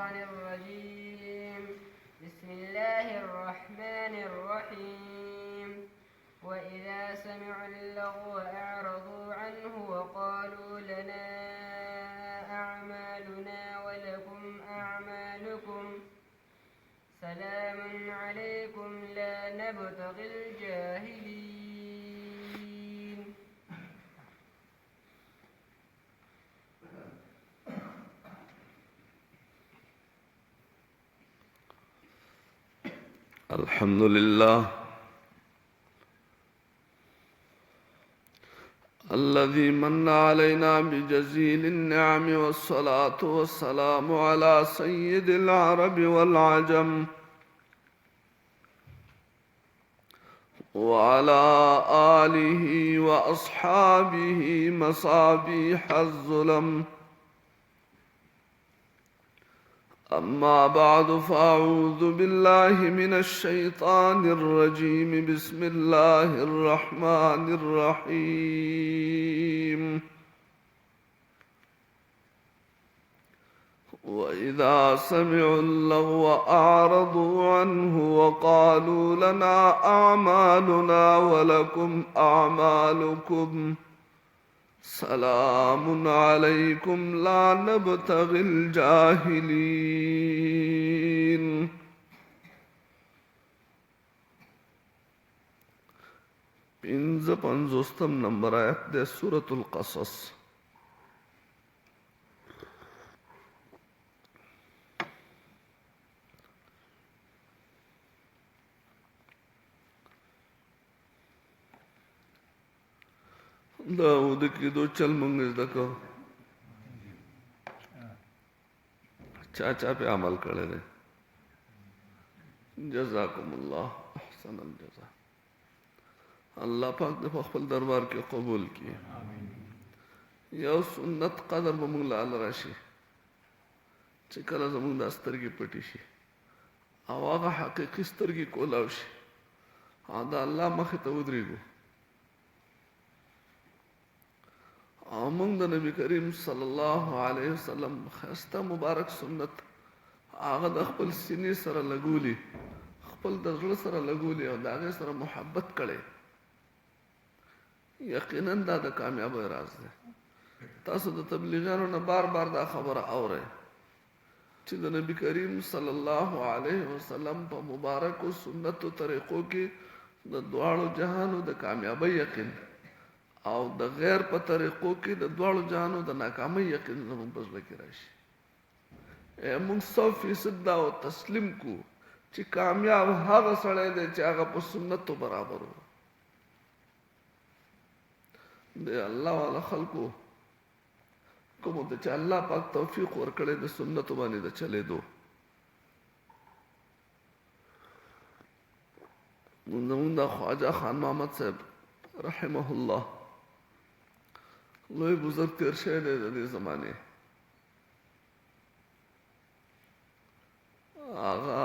الشيطان الرجيم. بسم الله الرحمن الرحيم. وإذا سمعوا اللغو أعرضوا عنه وقالوا لنا أعمالنا ولكم أعمالكم سلام عليكم لا نبتغي الجاهلين. الحمد لله الذي من علينا بجزيل النعم، والصلاة والسلام على سيد العرب والعجم وعلى آله وأصحابه مصابيح الظلم. أما بعد فأعوذ بالله من الشيطان الرجيم. بسم الله الرحمن الرحيم. وإذا سمعوا اللغو أعرضوا عنه وقالوا لنا أعمالنا ولكم أعمالكم سلام عليكم لا نبتغي الجاهلين. پنځه پنځوستم نمبر آیت ده سورة القصص. داود کی دو چل منگز دکو چاچا پہ عمل کرے دے. جزاکم اللہ احسن الجزا. اللہ پاک دے خپل دربار کے قبول کیے. یو سنت قدر بمنگ لال راشی چکل زمنگ دا سترگی پٹی شی او آغا حقیقی سترگی کولاو شی دا اللہ مخی تودریگو. امنگ دا نبی کریم صلی اللہ علیہ وسلم خسته مبارک سنت آغا دا خپل سینی سره لگولی خپل دا زړه سره لگولی او دا غی سره محبت کړي. یقینا دا دا کامیاب راز ده. تاسو دا تبلیغانو نه بار بار دا خبر اوره چې دا نبی کریم صلی اللہ علیہ وسلم پا مبارک و سنت و طریقو کی دا دوارو جہانو دا کامیابی یقین او د غیر په طریقو کې د دواړو جهانو د ناکامۍ یقین زموږ په زړه کې راشي. موږ 100% دا تسلیم کو چې کامیاب هغه سړی دی چې هغه په سنتو برابر و. د الله والا خلکو کومو ته چې الله پاک توفیق ورکړی د سنتو باندې د چلېدو. زموږ د خواجه خان محمد صاحب رحمه الله لوی بزرگ تیر شوی دی د دې زمانې. هغه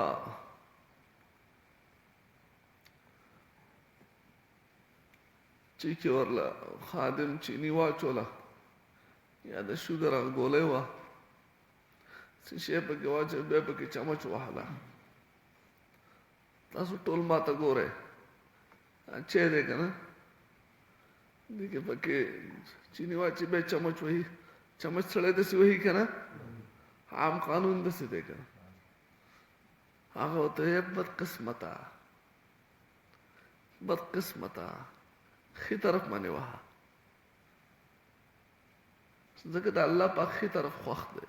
چې کې ورله خادم چینی واچوله یا د شوګر هغه ګولۍ وه څه شی پکې واچوه بیا پکې چمچ وهله. تاسو ټول ما ته ګورئ چې دی که نه دې کې پکې چینی واچي بیا چمچ وهي. چمچ سړی داسې وهي که نه عام قانون داسې دی که نه. هغه ورته وایي بدقسمته بدقسمته ښي طرف باندې وهه ځکه د الله پاک ښي طرف خوښ دی.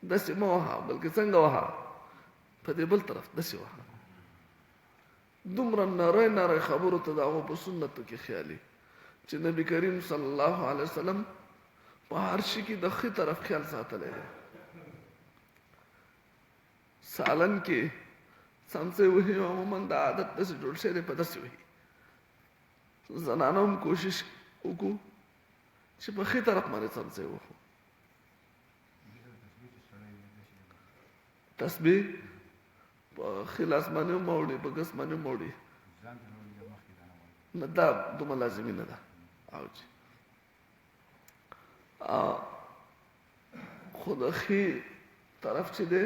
داسې مه وهه بلکې څنګه وهه په دې بل طرف داسې وهه. دومره نری نری خبرو ته د هغو په سنتو کې خیالي چې نبی کریم صلی الله علیه وسلم په هر شي کې د ښي طرف خیال ساتلی دی. سالن کې څمڅۍ وهي عموما د عادت داسې جوړ شوی دی په داسې وهي. زنانو هم کوشش وکړو چې په ښي طرف باندې څمڅۍ وهو. تسبیح په ښي لاس باندې هم اوړي په ګس باندې هم اوړي نه دا دومره لازمي نه ده. خو د ښې طرف چې دی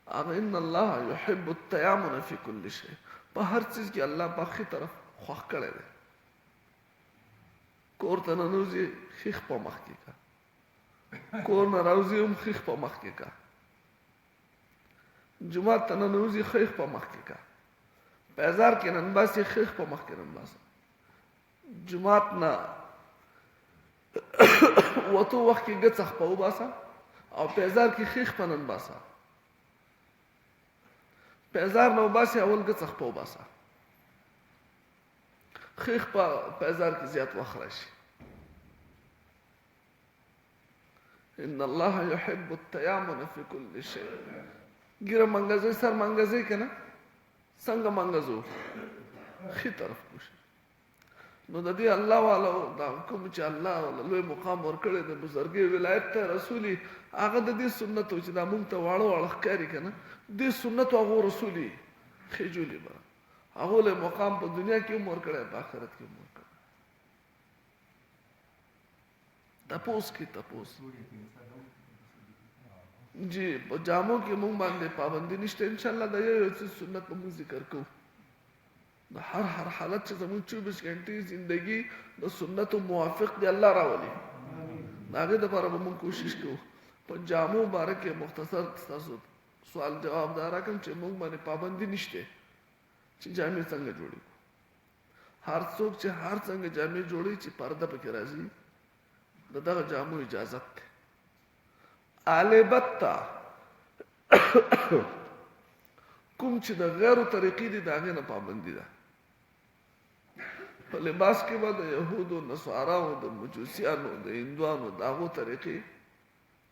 هغه ان الله يحب التيامن في كل شيء، په هر چیز کې الله په ښې طرف خوښ کړی دی. کور ته ننوځي خیخ په مخ کې کا، کور نه راوځي هم خیخ په مخ کې کا، جمعات ته ننوځي خیخ په مخ کې کا، بازار کې نن باسي خیخ په مخ کې نن باسه، جمعات نه وته وخت کې ګڅخ په وباسه او بازار کې خیخ په نن باسه، بازار نه وباسي اول ګڅخ په وباسه، خیخ په بازار کې زیات وخت راشي. ان الله يحب التيامن في كل شيء. ګیره منګزوي سر منګزوي کنه څنګه منګزو خې طرف کوشي. نو د دې الله والا دا کوم چې الله والا لوی مقام ورکړي د بزرګي ولایت ته رسولي هغه د دې سنت چې دا مونږ ته واړو واړه ښکاري کنه دې سنت هغه رسولي خېجولي به هغه له مقام په دنیا کې عمر کړی په آخرت کې عمر کړی. تپوس کی تپوس جی په جامو کې مونږ باندې پابندي نشته ان شاء الله د یو سنت په مونږ ذکر کوو. د هر حالت چې زموږ 24 غنټې زندگی د سنتو موافق دی الله راولي. هغه د لپاره به مونږ کوشش کوو. په جامو باره کې مختصر تاسو سوال جواب دا راکم چې مونږ باندې پابندي نشته چې جامې څنګه جوړي. هر څوک چې هر څنګه جامې جوړي چې پرده پکې راځي دغه جامو اجازت ده. البته کوم چې د غیرو طریقې دي د هغې نه پابندي ده. په لباس کې به د یهودو نصاراو د مجوسیانو د هندوانو د هغو طریقې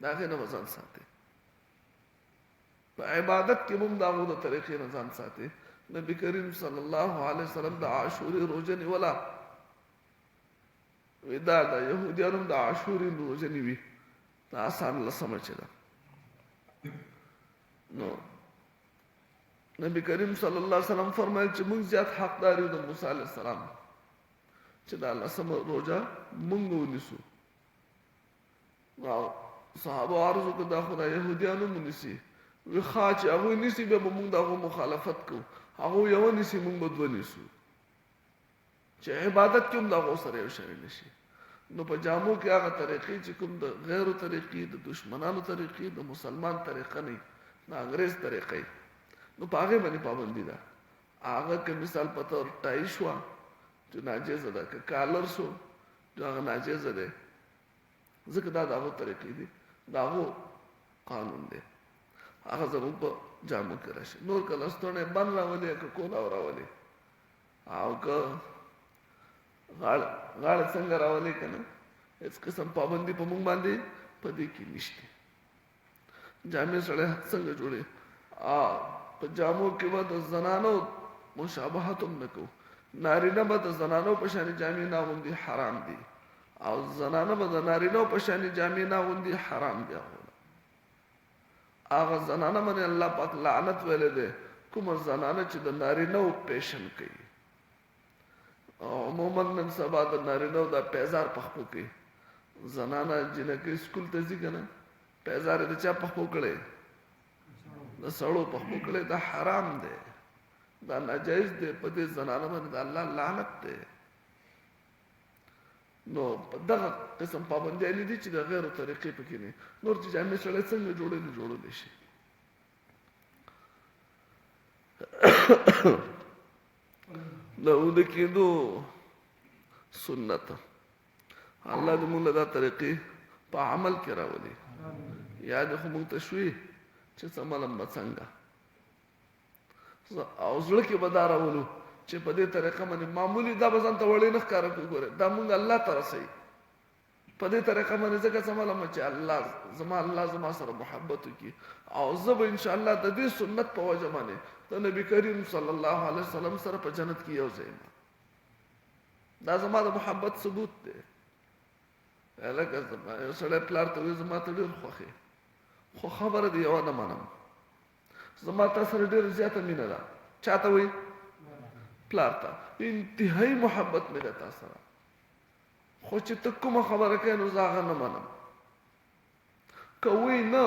د هغې نه به ځان ساتي. په عبادت کې هم د هغو د طریقې نه ځان ساتي. نبی کریم صلی الله علیه وسلم د عاشورې روژه نیوله وی دا د یهودیانو د عاشورې روژه نیوي دا آسان لسمه چې ده. نو نبی کریم صلی الله علیه وسلم فرمایل چې موږ زیات حقدار یو د موسی علیه السلام چې دا لسمه روژه موږ ونیسو. صحابه عرض وکړه دا خو د یهودیانو مو نیسي. وی ښه چې هغوی نیسي بیا به موږ د هغو مخالفت کوو. هغوی یوه نیسي موږ به دوه نیسو چې عبادت کې هم د هغو سره یو شی نشي. نو په جامو کې هغه طریقې چې کوم د غیرو طریقې د دشمنانو طریقې د مسلمان طریقه نه د انګریز طریقې نو په هغې باندې پابندي ده. هغه که مثال په طور ټای شوه چې ناجیزه ده، که کالر شو چې هغه ناجیزه دی ځکه دا د هغو طریقې دي د هغو قانون دی. هغه زموږ په جامو کې راشي. نور که لستوڼی بند راولي که کولاو راولي او که غاړه څنګه راولي که نه هېڅ قسم پابندي په موږ باندې په دې کې نشته. جامې سړی څنګه جوړې په جامو کې به د زنانو مشابهت هم نه کوو. نارینه به د زنانو په شانې جامې نه اغوندي حرام دي او زنانه به د نارینو په شانې جامې نه اغوندي حرام دي. هغه زنانه باندې الله پاک لعنت ویلی دی کومه زنانه چې د نارینو پیشن کوي. عموما نن سبا د نارینو دا پیزار پخپو کوي. زنانه جنکۍ سکول ته ځي که نه پیزار یې د چا پخپو کړی د سړو پخپو کړی. دا حرام دی دا ناجایز دی. په دې زنانه باندې د الله لعنت دی. نو په دغه قسم پابندیانې دي چې د غیرو طریقې پکې نه. نور چې جامې سړی څنګه جوړولی جوړولی شي. د اوده کېدو سنت الله دې موږ له دا طریقې په عمل کې راولي. یاد خو موږ ته شوي چې څه ملم به څنګه او زړه کې به دا راولو چې په دې طریقه باندې معمولي دا به ځان ته وړې نه ښکاره کړو. ګورې دا موږ الله ته رسوي په دې طریقه باندې ځکه څه معلوم چې الله زما سره محبت وکړي او زه به انشاءالله د دې سنت په وجه باندې د نبي کریم صلی الله علیه وسلم سره په جنت کې یو ځای یم. دا زما د محبت ثبوت دی. لکه یو سړی پلار ته وایي زما ته ډېر خوښ یې خو خبره دې یوه نه منم زما تا سره ډېره زیاته مینه ده. چا ته وایي؟ پلار ته. انتهایی محبت مې ده تا سره خو چې ته کومه خبره کوې نو زه هغه نه منم. که وی نه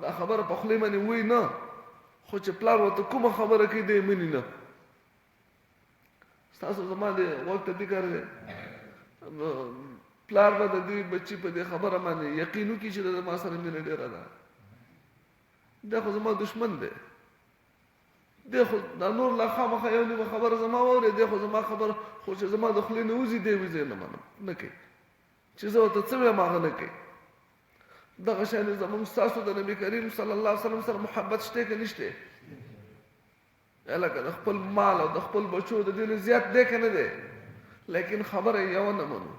دا خبره په خولې باندې وی نه خو چې پلار ورته کومه خبره کوي دی مني نه ستاسو زما د وخت فکر دی پلار به د دې بچي په دې خبره باندې یقین وکړي چې د ما سره مینه ډېره ده دا خو زما دشمن دی دی خو دا نور لا خامخا یو نیمه خبره زما واورې دی خو زما خبره خو چې زما د خولې نه وځي دی وځي نه منم نه کوي چې زه ورته څه وایم هغه نه کوي دغه شان زموږ ستاسو د نبي کریم صلی الله علیه وسلم سره محبت شته که نشته لکه د خپل مال او د خپل بچو د دې نه زیات دی که نه دی لیکن خبره یو نه منو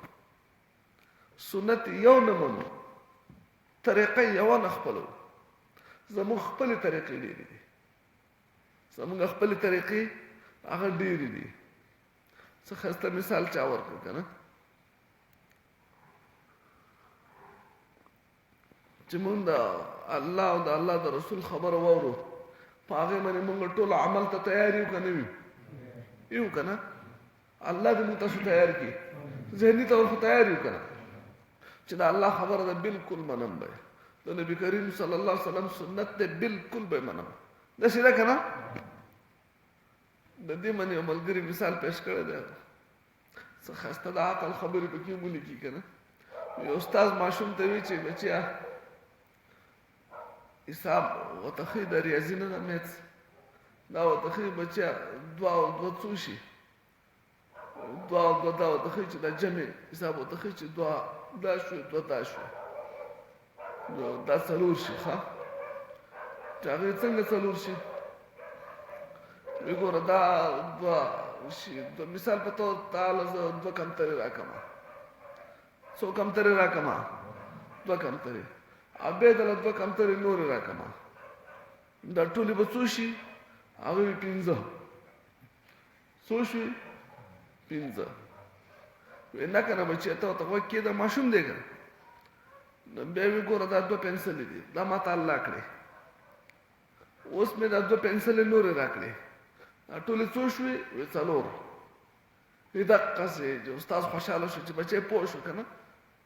سنت یو نه منو طریقه یو نه خپلو زموږ خپلې طریقې ډېرې دي زموږ خپلې طریقې هغه ډېرې دي څه ښایسته مثال چا ورکړ که نه چې مونږ د الله او د الله د رسول خبره واورو په هغې باندې مونږ ټول عمل ته تیار یو که نه یو که نه الله دې مونږ تاسو تیار کړي ذهني طور خو تیار یو که نه چې د الله خبره ده بلکل منم به د نبي کریم صلی الله علیه وسلم سنت دی بلکل به منم داسې ده که نه د دې باندې یو ملګري مثال پیش کړی دی څه ښایسته د عقل خبرې پکې ولیکي که نه یو استاذ ماشوم ته وایي چې بچیا حساب ورته ښایي د ریاضي نه ده میتس دا ورته ښایي بچیا دوه او دوه څو شي دوه او دوه دا ورته ښایي چې دا جمع حساب ورته ښایي چې دوه دا شوې دوه دا شوې نو دا څلور شي ښه چې هغې څنګه څلور شي وی ګوره دا دوه شي مثال په طور تعالی زه دوه کمترې راکړمه څو کمترې راکړمه دوه کمترې او بیا دله دوه کمترې نورې راکړمه دا ټولې به څو شي هغه وي پنځه څو شوې پنځه وی نه که نه بچیه ته ورته غوږ کېږده ماشوم دی که نو بیا وی ګوره دا دوه پنسلې دي دا ما ته الله کړې اوس مې دا دوه پنسلې نورې راکړې ټولې څو شوې وی څلور وی دقسې چې استاد خوشحاله شو چې بچی پوه شو که نه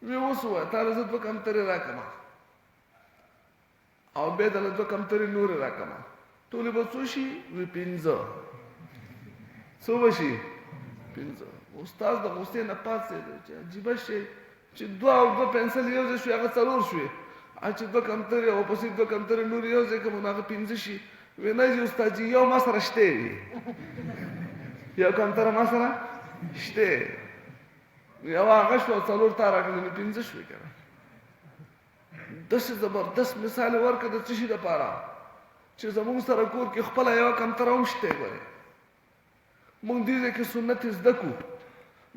وی اوس ووایه تا له زه دوه کمترې راکړمه او بیا دله دوه کمترې نورې راکړمه ټولې به څو شي وی پنځه څو به شي پنځه استاد د غوسې نه پاڅېد چې عجیبه شی چې دوه او دوه پنسل یو ځای شوې هغه څلور شوې چې دوه کمترې او پسې دوه کمترې نورې یو ځای کړم نو هغه پنځه شي وی نه جي استاد جي یو ما سره شته وي یو کمتره ما سره شته یو هغه شوه څلور تا راکړل نو پنځه شوې که نه داسې زبردست مثال یې ورکړه د څه شي دپاره چې زموږ سره کور کې خپله یوه کمتره هم شته ګورې موږ دې ځای کې سنت زده کړو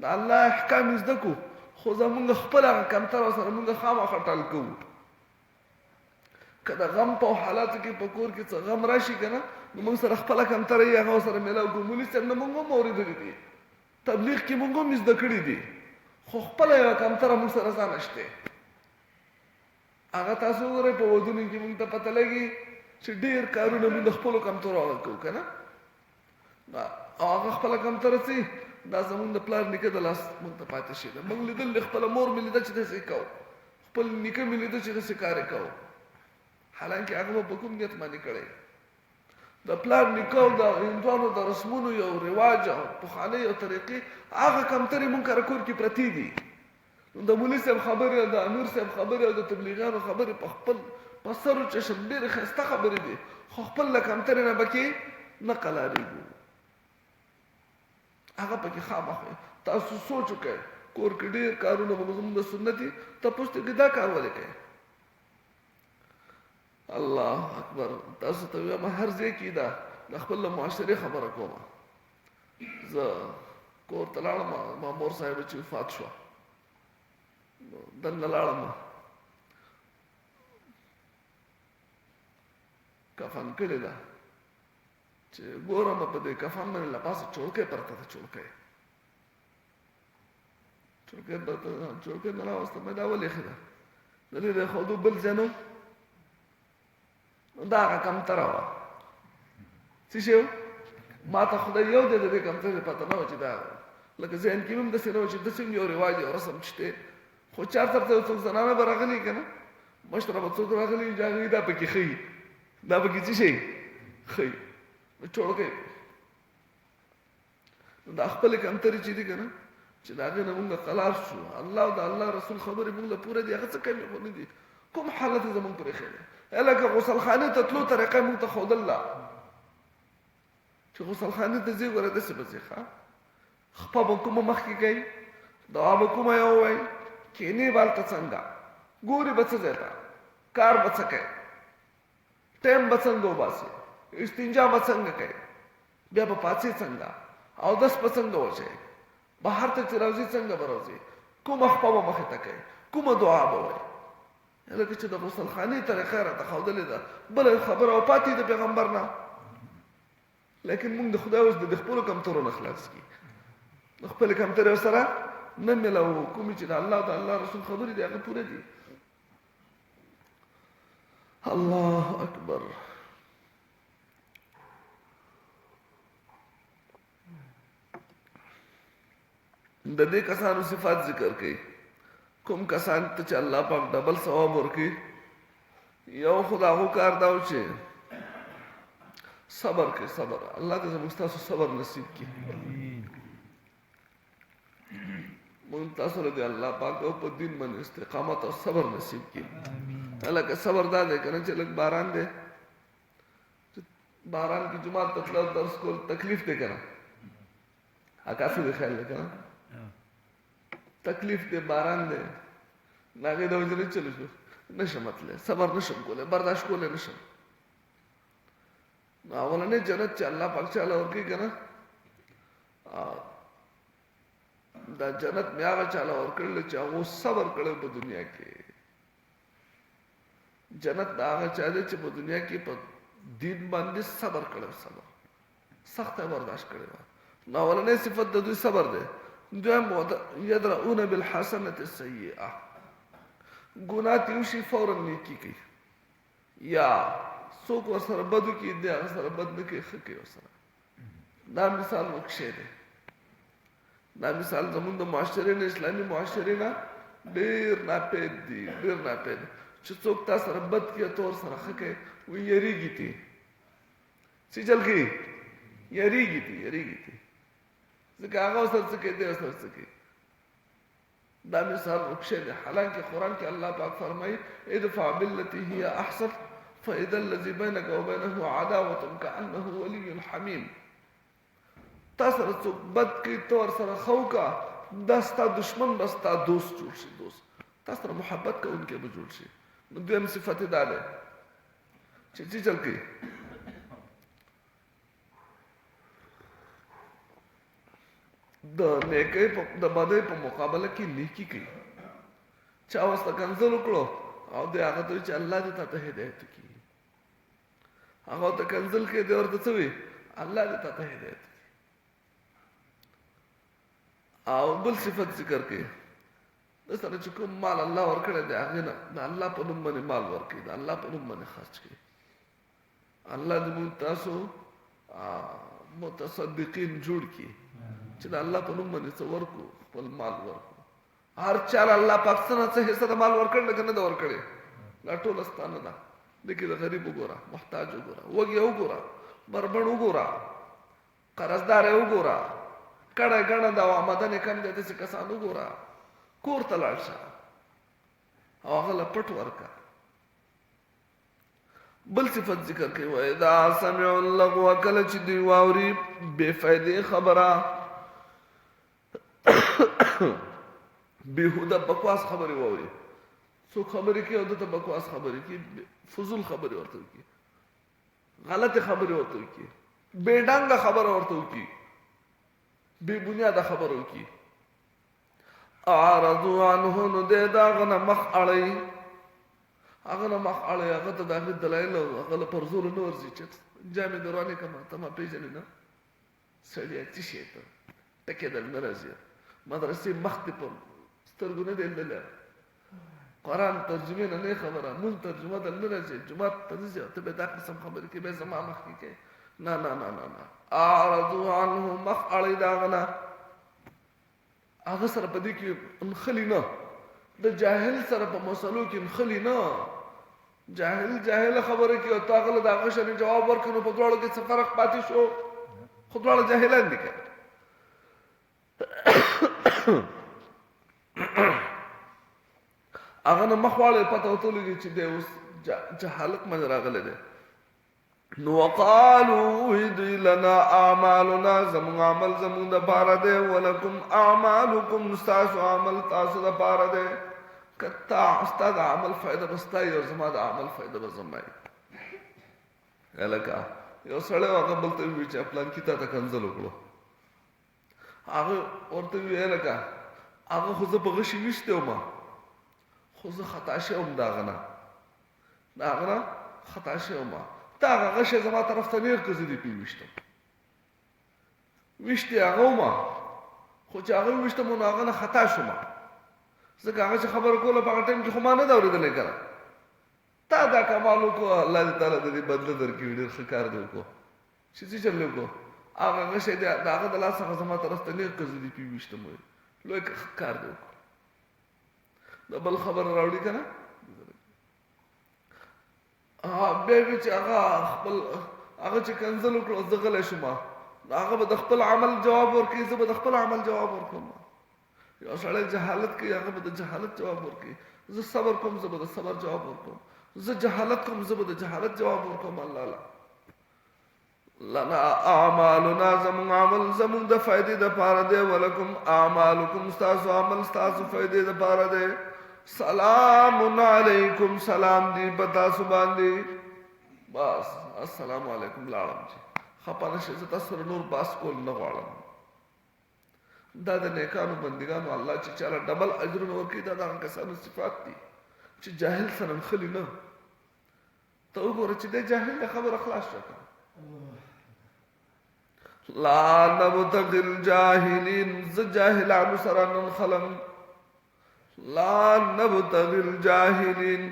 د الله احکام زده کړو خو زموږ خپله هغه کمتره سره موږ خامخا ټال کوو که د غم په حالاتو کې په کور کې څه غم راشي که نه نو موږ سره خپله کمتره یې هغه سره میلاو کړو مولي صاحب نه موږ هم اورېدلي دي تبلیغ کې موږ هم زده کړي دي خو خپله یوه کمتره موږ سره ځانه شته هغه تاسو وګورئ په ودونو کې موږ ته پته لګي چې ډېر کارونه موږ د خپلو کمترو هغه کوو که نه او هغه خپله کمتره څه دا زموږ د پلار نیکه د لاس موږ ته پاتې شي ده موږ لیدل د خپله مور مې لیده چې داسې کوو خپل نیکه مې لیده چې داسې کار یې کوو حالانکه هغه به په کوم نیت باندې کړی د پلار نیکه او د هندوانو د رسمونو یو رواج او پخوانۍ یو طریقې هغه کمترې موږ کره کور کې پرتې دي نو د مولي صاحب خبرې او د امیر صاحب خبرې او د تبلیغیانو خبرې په خپل په سر و چشم ډېرې ښایسته خبرې دي خو خپل له کمترې نه به کې نه قلاریږو هغه پکې خامخا تاسو سوچ وکړئ کور کې ډېر کارونه به زموږ د سنت دي تپوس ته کې دا کار ولې کوئ الله اکبر تاسو ته وایم هر ځای کې ده د خپل معاشرې خبره کومه زه کور ته لاړم ما مور صاحب چې وفات شوه دننه لاړم کفن کړې ده چې ګورم په دې کفن باندې له پاسه چوړکۍ پرته ده چوړکۍ پرته ده چوړکۍ نه راوسته مې دا ولې ایښې ده د دې د ښودو بل ځای نه دا هغه کمتره وه څه شی و ما ته خدای یو دی د دې کمترې پته نه وه چې دا لکه ذهن کې مې هم داسې نه وه چې داسې هم یو رواج یو رسم شته خو چار طرف ته یو څوک زنانه به راغلي که نه مشره به څوک راغلي جاغي دا پکې خي دا پکې څه شي خي چوړکې دا خپل کمتري چې دي کنه چې دا غنه موږ خلاص شو الله او د الله رسول خبرې موږ له پوره دي هغه څه کوي نه دي کوم حالت زمون پرې خېله الکه غسل خانه ته تلو طریقه موږ ته خود الله چې غسل خانه ته ځي ورته څه بځي ښا خپل کوم مخ کې کوي دعا به کوم یو وای کینه بالته څنګه ګوري بچ ځتا کار بچ کوي ټیم بچنګو باسي استنجا بچنګ کوي بیا په پاتې څنګه او داس پڅنګ وځي بهر ته راځي څنګه بروځي کوم خپل مخ ته کوي کوم دعا به وای لکه چې د غسل خانه طریقه را تخودلې ده بل خبر او پاتې د پیغمبر نه لیکن موږ د خدای اوس د خپل کمترونو خلاص کی د خپل کمتر سره نه ملو کوم چې د الله د الله رسول خبرې دی هغه پوره دي الله اکبر د دې کسانو صفات ذکر کړي کوم کسان ته چې الله پاک ډبل ثواب ورکړي یو خدا هو کار داو چې صبر کې صبر الله دې زموږ تاسو صبر نصیب کړي مونږ تاسو له الله پاک په دین باندې استقامت او صبر نصیب کړي الله که صبر دا دې کنه چې لږ باران دې باران کی جمعه ته تلو درس کول تکلیف دې کنه اکاسو دې خیال کنه تکلیف دې باران دې ناګه د وجه چلو شو نشم مطلب صبر نشم کوله برداشت کوله نشم اولنې جنت چې الله پاک چاله ورکی کنه دا جنت مې هغه چاله ورکړل چې هغه صبر کړو په دنیا کې جنت دا هغه چا دې چې په دنیا کې په دین باندې صبر کړو صبر سخت برداشت کړو نو اولنې صفت د دوی صبر ده دویم یدرؤون بالحسنه السیئه ګناه تیوشي فورا نیکی کوي یا څوک ورسره بدو کې دی هغه سره بد نه کوي ښه کوي ورسره دا مثال وکشه دی دا مثال زمونږ د معاشرې نه اسلامي معاشرې نه ډېر ناپید دي ډېر ناپید چې څوک تا سره بد کوي ته ورسره ښه کوي وایي یېرېږي تې څه چل کوي یېرېږي تې ځکه هغه ورسره څه کوي دی ورسره څه کوي دا مثال وکشه دی حالانکه قرآن کې الله پاک فرمایي ادفع بالتي هي احسن فإذا الذي بينك وبينه عداوة كأنه ولي حميم تاسو څوک بد کوي تور سره خوکا دا ستا دشمن بستا دوست جوړ شي دوست تاسو سره محبت کوونکی به جوړ شي نو دویم صفت دا ده چې چل کوي د نیکۍ د بدۍ په مقابله کې نیکی کوي چا وسته کنځل وکړو او د هغه ته چې الله دې ته هدایت کړي هغه ته کنځل کې دی ورته څه وي الله دې ته هدایت او بل صفت ذکر کړي د سره چې کوم مال الله ورکړي دی هغه نه د الله په نوم باندې مال ورکړي د الله په نوم باندې خرج کړي الله دې موږ تاسو متصدقین جوړ کړي چې د الله په نوم باندې څه ورکو خپل مال ورکو هر چاله الله پاک څه حصہ د مال ورکړل کنه دا ورکړي لا ټول ستانه ده دغه د غریب وګوره محتاج وګوره وګي وګوره بربند وګوره قرضدار وګوره کړه غنه دا آمدن کم دي چې کسان وګوره کور تلاړ شه او هغه پټ ورکا بل صفت ذکر کوي وای دا سمع اللغو کله چې دی واوري بے فائدې خبره بیهوده بکواس خبرې واوري څو خبرې کوي او د بکواس خبرې کوي فضول خبرې ورته کوي غلط خبرې ورته کوي بے ډنګ خبره ورته کوي بے بنیاد خبره کوي اعرضوا عنه نو دې دا غنه مخ اړي هغه نه مخ اړي هغه ته د دلایل هغه پر زور نه ورځي چې جامې درانه کما ته ما پیژنې نه سړی چې شي ته تکه دل ناراضي مدرسې مخ ته په سترګونه دې دل قرآن ترجمه نه خبره مون ترجمه دل ناراضي جمعه ته دې ته به دا قسم خبرې کې به زما مخ کې نه نه نه نه اعرضوا عنه مخ اړي دا غنه هغه سره په دې کې انخلی نه د جاهل سره په مسلو کې انخلی نه جاهل خبره کې او تاغله دا غشنه جواب ورکړو په دواړو کې څه فرق پاتې شو خو دواړه جاهلان دي که هغه نه مخواړه پته وتلې چې دی اوس جهالت من راغله ده نو وقالو دوی لنا اعمالنا زمون عمل زمون د پاره ده ولکم اعمالکم تاسو عمل تاسو د پاره ده کتا استاد عمل فائدہ بستای او زما د عمل فائدہ بزمای الکا یو سړی هغه بلته وی چې خپل کیته ته کنزل وکړو هغه ورته وی الکا هغه خو زه په غشي وشته ما خو زه خطا شوم داغه نه خطا شوم تا هغه غشه زما طرف ته نیر کزې دی پیوشته وشته هغه ما خو چې هغه وشته مونږ هغه نه خطا شوم زکه هغه خبر کوله په ټیم کې خو ما نه دا اورېدلې کړه تا دا کمال وکړو الله تعالی دې بدله درکړي ډېر ښه کار دی وکړو چې څه چل وکړو هغه غشه دې هغه د لاس څخه زما طرف ته نیر کزې دی پیوشته مې لوی کار دی وکړو دا بل خبر راوړي کنه بیا چې هغه خپل هغه چې کنزل وکړو زغله شوم هغه به د خپل عمل جواب ورکړي زه به د خپل عمل جواب ورکوم یو سړی جهالت کوي هغه به د جهالت جواب ورکړي زه صبر کوم زه به د صبر جواب ورکوم زه جهالت کوم زه به د جهالت جواب ورکوم الله لنا اعمالنا زمون عمل زمون د فائدې د پاره دی ولکم اعمالکم تاسو عمل تاسو فائدې د پاره دی سلام علیکم سلام دی بتا سبحان بس السلام علیکم لاړم چې خپانه شي تاسو نور باس کول نه غواړم دا د نیکانو بندګانو الله چې چاله ډبل اجر ورکړي دا د کسانو صفات دي چې جاهل سره خلی نه ته وګوره چې د جاهل خبر اخلاص شته لا نبتغي الجاهلين ز جاهلانو سره نن خلم لا نبتغي الجاهلين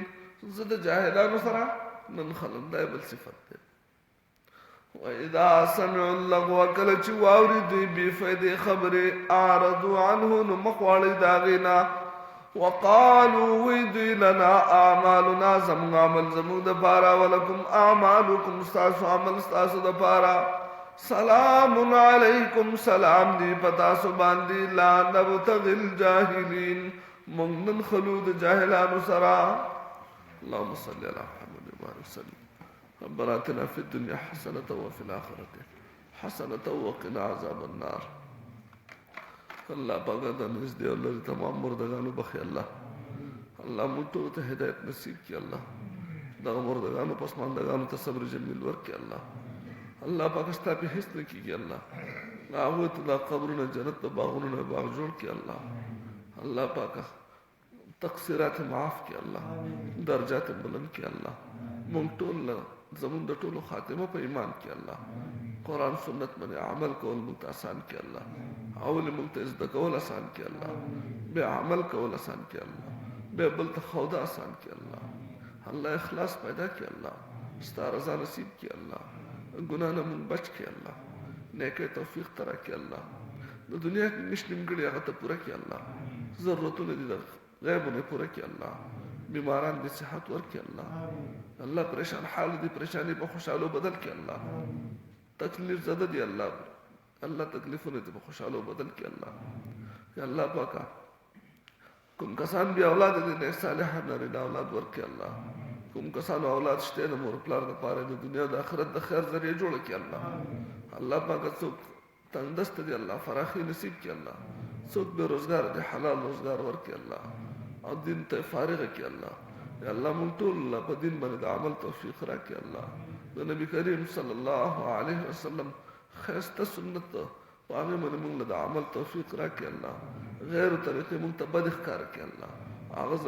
زد جاهلانو سره نن خلم دا بل صفت ده واذا سمعوا اللغو کله چې واوري دوی بے فائدې خبره اعرضوا عنه نو مخواړي داغینا وقالوا ويدي لنا اعمالنا زمون عمل زمون د پارا ولکم اعمالکم تاسو عمل تاسو د پارا سلام علیکم سلام دی پتا سو باندې لا نبتغي الجاهلين مؤمن خلود جاهلانو سرا اللهم صل على محمد وعلى وسلم ربنا اتنا في الدنيا حسنة وفي الآخرة حسنة وقنا عذاب النار الله پاک د نږدې او لرې تمام مردگانو بخي الله موږ ټول ته هدایت نصیب کړي الله دغه مردگانو پسماندگانو ته صبر جمیل ورکړي الله پاک ستا په هیڅ نه کیږي الله هغه ته د قبرونو جنت ته باغونو باغ جوړ کړي الله پاک تقصیرات معاف کړي الله درجات بلند کړي الله موږ ټول زمون د ټولو خاتمه په ایمان کې الله قرآن سنت باندې عمل کول موږ ته آسان کې الله اول موږ ته زده کول آسان کې الله بیا عمل کول آسان کې الله بیا بل ته خوده آسان کې الله اخلاص پیدا کې الله ستا رضا نصیب کې الله ګناه نه موږ بچ کې الله نیکه توفیق ترا کې الله د دنیا کې مشلم ګړي هغه ته پوره کې الله ضرورتونه دي غیبونه پوره کې الله بیماران دي صحت ورکړي الله پریشان حال دي پریشانی په خوشاله بدل کړي الله تکلیف زده دي الله تکلیفونه دي په خوشاله بدل کړي الله یا الله پاکا کوم کسان بیا اولاد دي نه صالح نه اولاد ورکړي الله کوم کسان اولاد شته د مور پلار د پاره د دنیا د آخرت د خیر ذریعہ جوړ کړي الله پاکا څوک تندست دي الله فراخي نصیب کړي الله څوک به روزګار دي حلال روزګار ورکړي الله او دین ته فارغ کی الله یا الله مونږ ټول په دین باندې د عمل توفیق راکړي الله د نبی کریم صلی الله علیه وسلم خسته سنت هغه باندې مونږ له عمل توفیق راکړي الله غیر طریقې مونږ ته بد ښکار کړي الله هغه